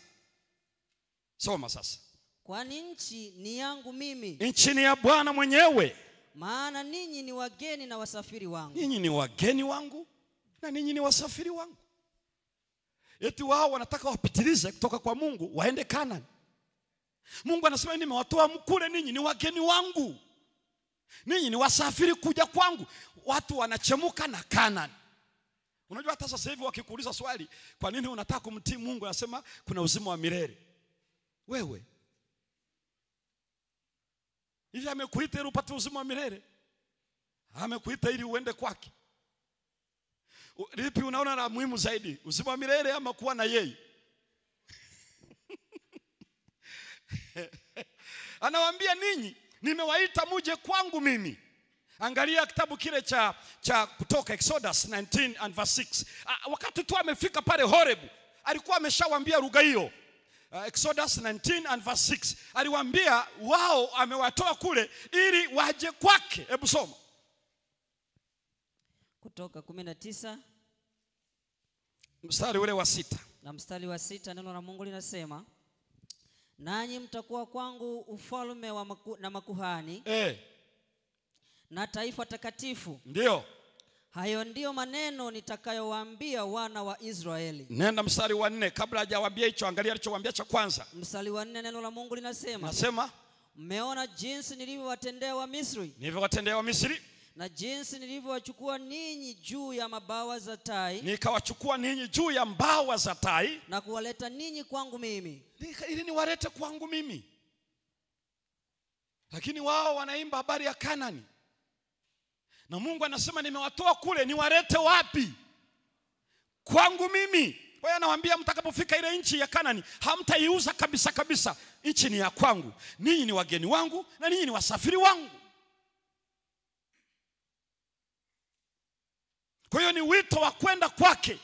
[SPEAKER 1] Soma sasa.
[SPEAKER 2] Kwani nchi ni yangu mimi.
[SPEAKER 1] Nchi ni ya Bwana mwenyewe.
[SPEAKER 2] Maana ninyi ni wageni na wasafiri wangu.
[SPEAKER 1] Ninyi ni wageni wangu na ninyi ni wasafiri wangu. Eti wao wanataka wapitilize kutoka kwa Mungu waende Kanani. Mungu anasema nimewatoa mkule, ninyi ni wageni wangu. Ninyi ni wasafiri kuja kwangu. Watu wanachemuka na Kanani. Unajua hata sasa hivi wakikuuliza swali, kwa nini unataka kumtii Mungu? Anasema kuna uzima wa milele. Wewe hivi amekuita ili upate uzima wa milele? Amekuita ili uende kwake? Lipi unaona la muhimu zaidi? Uzima wa milele ama kuwa na yeye? Anawaambia ninyi nimewaita muje kwangu mimi. Angalia kitabu kile cha Kutoka, Exodus 19 and verse 6. Wakati tu amefika pale Horebu, alikuwa ameshawaambia lugha hiyo. Exodus 19 and verse 6. Aliwaambia wao amewatoa kule ili waje kwake. Hebu soma.
[SPEAKER 2] Kutoka 19
[SPEAKER 1] mstari ule wa 6.
[SPEAKER 2] Na mstari wa 6 neno la Mungu linasema, nanyi mtakuwa kwangu ufalme na makuhani na taifa takatifu.
[SPEAKER 1] Ndio.
[SPEAKER 2] Hayo ndio maneno nitakayowaambia wana wa Israeli.
[SPEAKER 1] Nenda mstari wa 4. Kabla hajawaambia hicho, angalia alichowaambia cha kwanza.
[SPEAKER 2] Mstari wa 4 neno la Mungu linasema.
[SPEAKER 1] Nasema,
[SPEAKER 2] mmeona jinsi nilivyowatendea wa Misri.
[SPEAKER 1] Nilivyowatendea wa Misri.
[SPEAKER 2] Na jinsi nilivyowachukua ninyi juu ya mabawa za tai.
[SPEAKER 1] Nikawachukua ninyi juu ya mbawa za tai.
[SPEAKER 2] Na kuwaleta ninyi kwangu mimi.
[SPEAKER 1] Ili niwalete kwangu mimi. Lakini wao wanaimba habari ya Kanani. Na Mungu anasema nimewatoa kule, niwalete wapi? Kwangu mimi. Kwa hiyo anawaambia mtakapofika ile nchi ya Kanani, hamtaiuza kabisa kabisa. Nchi ni ya kwangu. Ninyi ni wageni wangu na ninyi ni wasafiri wangu. Kwa hiyo ni wito wa kwenda kwake.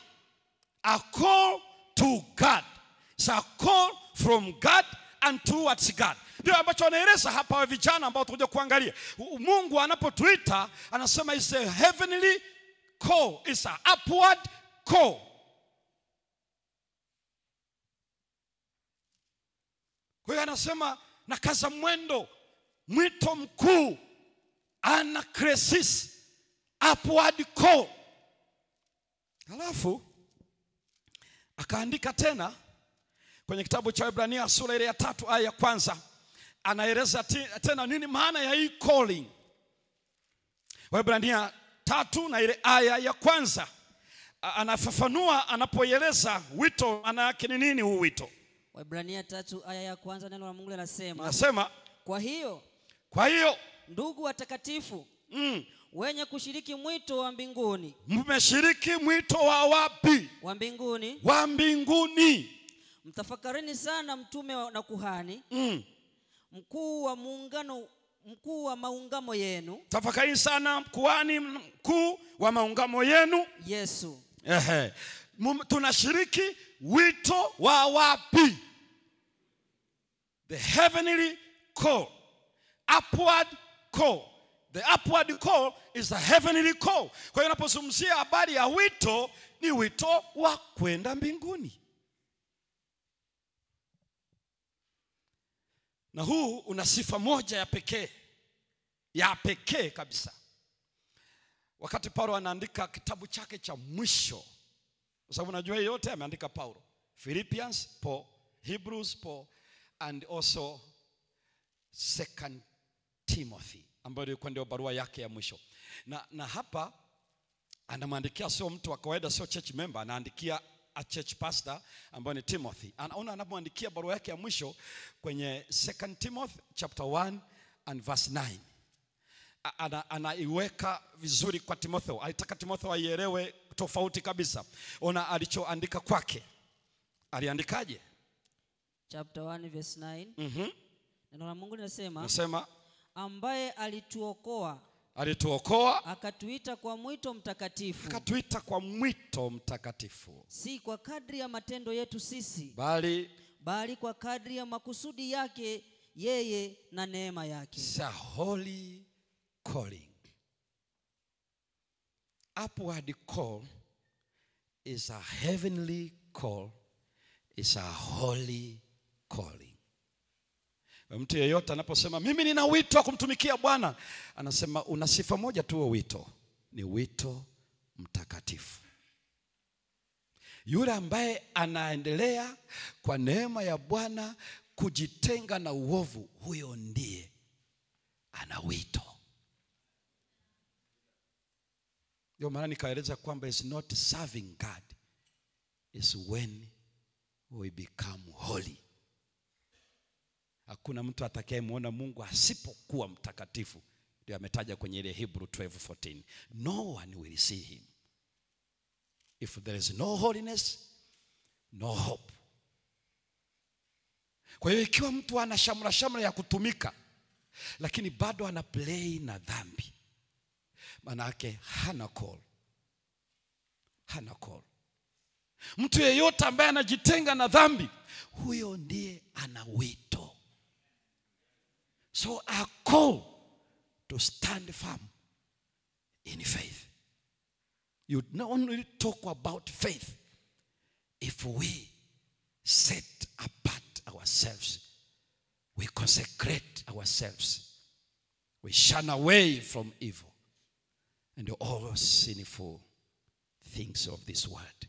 [SPEAKER 1] A call to God. It's a call from God and towards God. Ndio ambacho anaeleza hapa wa vijana ambao tutakuja kuangalia. Mungu anapotuita anasema it's a heavenly call. It's an upward call. Kwa hiyo anasema na kaza mwendo, mwito mkuu, anakresis, upward call. Halafu akaandika tena kwenye kitabu cha Waebrania sura ile ya 3 aya ya 1, anaeleza tena nini maana ya hii calling. Waebrania 3 na ile aya ya 1 anafafanua, anapoeleza wito maana yake ni nini huu wito.
[SPEAKER 2] Waebrania 3 aya ya 1, neno la Mungu linasema,
[SPEAKER 1] kwa hiyo
[SPEAKER 2] ndugu watakatifu, wenye kushiriki mwito wa mbinguni.
[SPEAKER 1] Mmeshiriki mwito wa wapi?
[SPEAKER 2] Wa mbinguni.
[SPEAKER 1] Wa mbinguni.
[SPEAKER 2] Mtafakarini sana mtume na kuhani, mkuu wa maungamo yenu.
[SPEAKER 1] Tafakarini sana kuhani mkuu wa maungamo yenu,
[SPEAKER 2] Yesu.
[SPEAKER 1] Tunashiriki wito wa wapi? The heavenly call, upward call. The upward call is a heavenly call. Kwa hiyo unapozungumzia habari ya wito, ni wito wa kwenda mbinguni. Na huu una sifa moja ya pekee kabisa. Wakati Paulo anaandika kitabu chake cha mwisho, kwa sababu najua yote ameandika Paulo, Philippians, Paul, Hebrews, Paul, and also 2 Timothy, ambayo ilikuwa ndio barua yake ya mwisho. Na hapa anamwandikia sio mtu wa kawaida, sio church member, anaandikia a church pastor ambaye ni Timothy. Anaona anapomwandikia barua yake ya mwisho kwenye 2 Timothy chapter 1 and verse 9. Anaiweka vizuri kwa Timotheo. Alitaka Timotheo aielewe tofauti kabisa. Ona alichoandika kwake. Aliandikaje?
[SPEAKER 2] Chapter 1 verse 9. Neno la Mungu linasema, ambaye alituokoa akatuita kwa mwito mtakatifu. Si kwa kadri ya matendo yetu sisi, bali kwa kadri ya makusudi yake yeye na neema yake.
[SPEAKER 1] It's a holy calling. Upward call is a heavenly call. It's a holy calling. Mtu yeyote anaposema mimi nina wito wa kumtumikia Bwana, anasema una sifa moja tu, wito ni wito mtakatifu. Yule ambaye anaendelea kwa neema ya Bwana kujitenga na uovu, huyo ndiye ana wito. Ndio maana nikaeleza kwamba it's not serving God, it's when we become holy. Hakuna mtu atakayemuona Mungu asipokuwa mtakatifu. Ndio ametaja kwenye ile Hebrew 12:14. No one will see him. If there is no holiness, no hope. Kwa hiyo ikiwa mtu ana shamra ya kutumika, lakini bado ana play na dhambi, maana yake hana call. Mtu yeyote ambaye anajitenga na dhambi, huyo ndiye ana wito. So a call to stand firm in faith. You not only talk about faith if we set apart ourselves, we consecrate ourselves, we shun away from evil and all sinful things of this world.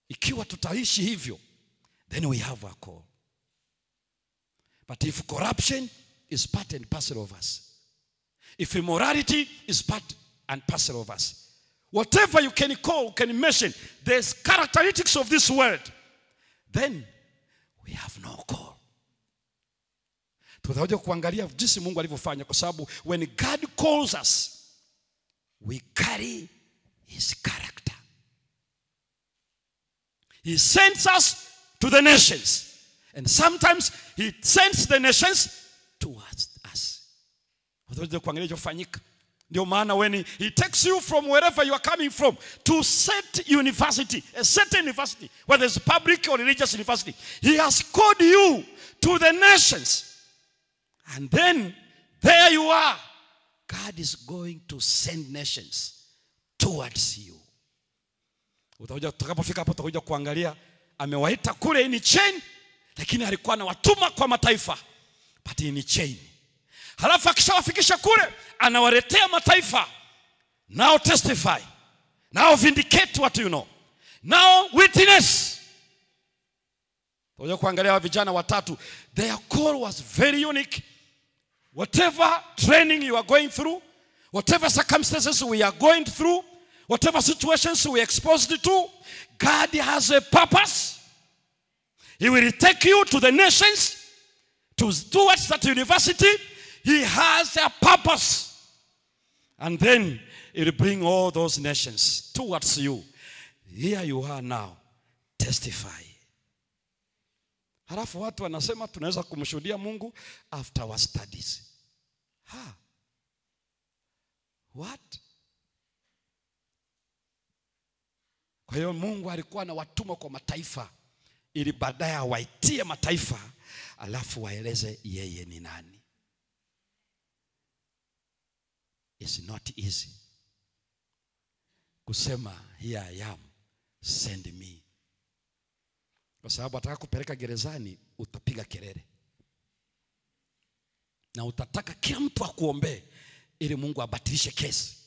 [SPEAKER 1] Ikiwa tutaishi hivyo, then we have a call. But if corruption is part and parcel of us, if immorality is part and parcel of us, whatever you can call, can mention, there's characteristics of this world, then we have no call. Tutakuja kuangalia jinsi Mungu alivyofanya, kwa sababu when God calls us, we carry his character. He sends us to the nations, and sometimes he sends the nations towards us. Tutakuja kuangalia kufanyika. Ndio maana when he takes you from wherever you are coming from to set university, a certain university, whether it's public or religious university, he has called you to the nations. And then there you are. God is going to send nations towards you. Utakapofika hapo utakuja kuangalia amewaita kule in chain, lakini alikuwa anawatuma kwa mataifa, but in chain. Halafu akishawafikisha kule, anawaletea mataifa, now testify. Now vindicate what you know. Now witness. Tunataka kuangalia vijana watatu. Their call was very unique. Whatever training you are going through, whatever circumstances we are going through, whatever situations we are exposed to, God has a purpose. He will take you to the nations, towards that university. He has a purpose. And then He will bring all those nations towards you. Here you are now. Testify. Halafu watu wanasema tunaweza kumshuhudia Mungu after our studies. What? Kwa hiyo Mungu alikuwa na watuma kwa mataifa ili baadaye awaitie mataifa alafu waeleze yeye ni nani. It's not easy kusema here I am, send me. Kwa sababu ataka kupeleka gerezani, utapiga kelele. Na utataka kila mtu akuombee ili Mungu abatilishe kesi.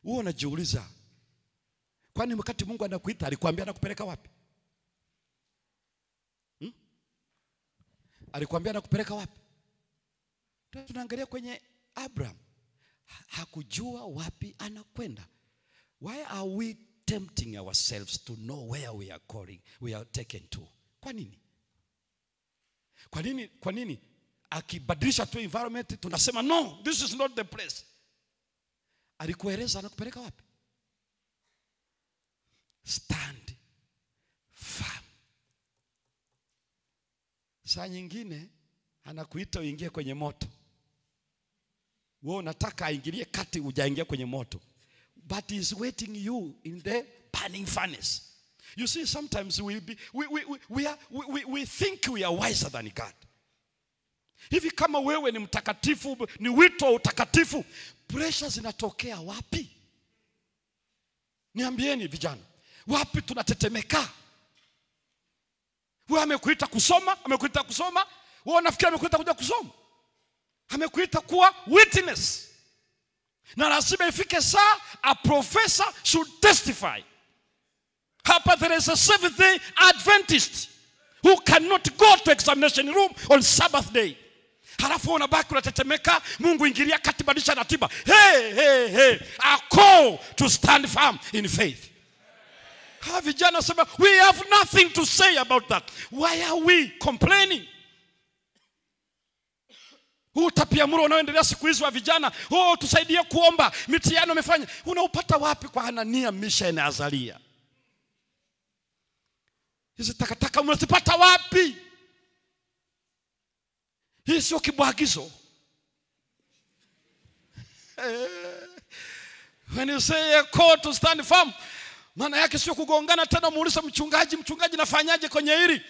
[SPEAKER 1] Wewe unajiuliza, kwani wakati Mungu anakuita alikwambia anakupeleka wapi? Alikwambia anakupeleka wapi? Tunaangalia kwenye Abraham. Hakujua wapi anakwenda. Why are we tempting ourselves to know where we are taken to? Kwa nini? Kwa nini akibadilisha tu environment tunasema no, this is not the place? Alikueleza anakupeleka wapi? Stand firm. Saa nyingine anakuita uingie kwenye moto. Wewe unataka aingilie kati hujaingia kwenye moto. But he is waiting you in the burning furnace. You see, sometimes we think we are wiser than God. Hivi kama wewe ni mtakatifu, ni wito wa utakatifu, pressure zinatokea wapi? Niambieni vijana, wapi tunatetemeka? Wewe amekuita kusoma, wewe unafikiri amekuita kuja kusoma? Amekuita kuwa witness. Na lazima ifike saa a professor should testify. Hapa there is a Seventh-day Adventist who cannot go to examination room on Sabbath day. Halafu unabaki unatetemeka, Mungu ingilia kati, badilisha ratiba. Hey, a call to stand firm in faith. Hawa vijana sema, we have nothing to say about that. Why are we complaining? Utapiamlo unaoendelea siku hizi wa vijana, tusaidie kuomba, mitihani umefanya. Unaupata wapi kwa Hanania, Misha na Azaria? Hizi takataka unazipata wapi? Hii sio kibwagizo. When you say a call to stand firm, maana yake sio kugongana tena muulize mchungaji nafanyaje kwenye hili?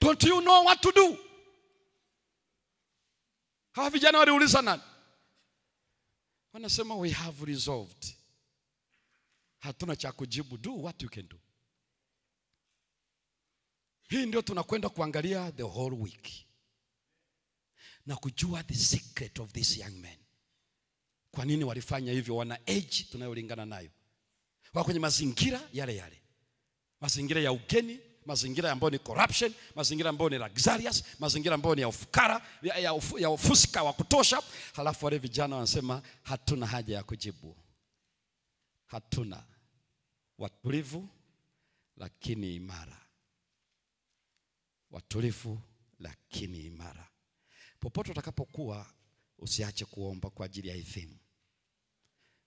[SPEAKER 1] Don't you know what to do? Hawa vijana waliuliza nani? Wanasema we have resolved. Hatuna cha kujibu, do what you can do. Hii ndio tunakwenda kuangalia the whole week. Na kujua the secret of this young man. Kwa nini walifanya hivyo? Wana age tunayolingana nayo. Wako kwenye mazingira yale. Mazingira ya ugeni, mazingira ambayo ni corruption, mazingira ambayo ni luxurious, mazingira ambayo ni ya ufukara, ya ufuska wa kutosha. Halafu wale vijana wanasema hatuna haja ya kujibu. Hatuna. Watulivu lakini imara. Watulivu lakini imara. Popote utakapokuwa, usiache kuomba kwa ajili ya hii theme.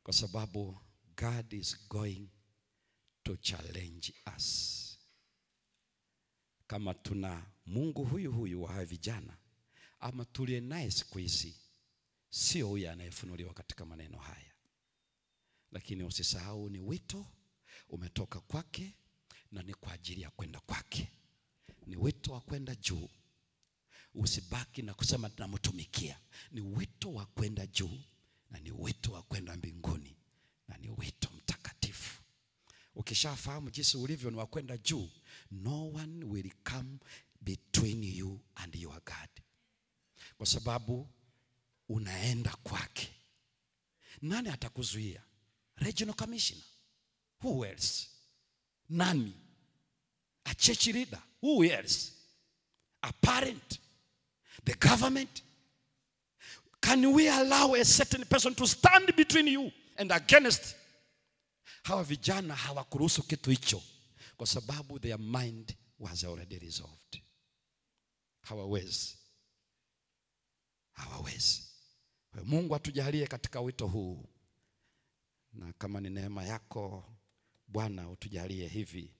[SPEAKER 1] Kwa sababu God is going to challenge us. Kama tuna Mungu huyu wa vijana, ama tulie naye siku hizi, sio huyu anayefunuliwa katika maneno haya. Lakini usisahau ni wito umetoka kwake na ni kwa ajili ya kwenda kwake. Ni wito wa kwenda juu. Usibaki na kusema tunamtumikia. Ni wito wa kwenda juu, na ni wito wa kwenda mbinguni, na ni wito mtakatifu. Ukishafahamu jinsi ulivyo ni wa kwenda juu, no one will come between you and your God. Kwa sababu unaenda kwake. Nani atakuzuia? regional commissioner. Who else? Nani? A church leader. Who else? A parent? The government? Can we allow a certain person to stand between you and against? Hawa vijana hawakuruhusu kitu hicho kwa sababu their mind was already resolved. Hawawezi. Mungu atujalie katika wito huu, na kama ni neema yako Bwana utujalie hivi,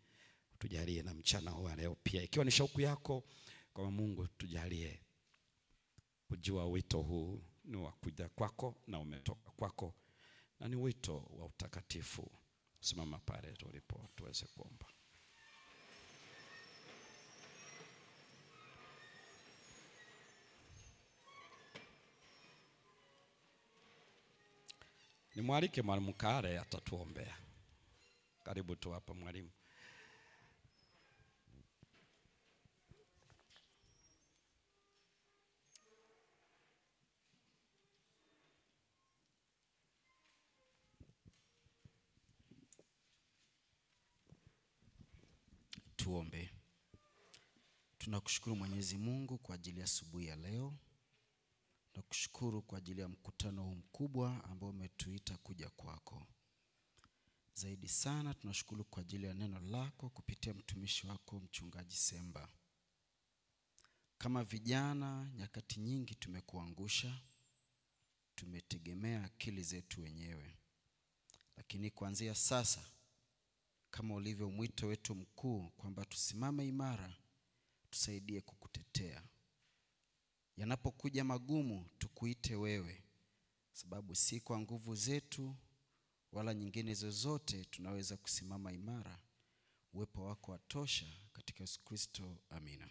[SPEAKER 1] utujalie na mchana wa leo pia, ikiwa ni shauku yako kwa Mungu, tujalie kujua wito huu ni wa kuja kwako na umetoka kwako, na ni wito wa utakatifu. Simama pale tulipo tuweze kuomba. Nimwalike mwalimu Kare atatuombea. Karibu tu hapa mwalimu.
[SPEAKER 3] Tuombe. Tunakushukuru Mwenyezi Mungu kwa ajili ya asubuhi ya leo. Nakushukuru kwa ajili ya mkutano huu mkubwa ambao umetuita kuja kwako. Zaidi sana tunashukuru kwa ajili ya neno lako kupitia mtumishi wako mchungaji Semba. Kama vijana, nyakati nyingi tumekuangusha, tumetegemea akili zetu wenyewe. Lakini kuanzia sasa, kama ulivyo mwito wetu mkuu kwamba tusimame imara, tusaidie kukutetea. Yanapokuja magumu tukuite wewe, sababu si kwa nguvu zetu wala nyingine zozote tunaweza kusimama imara. Uwepo wako watosha, katika Yesu Kristo, amina.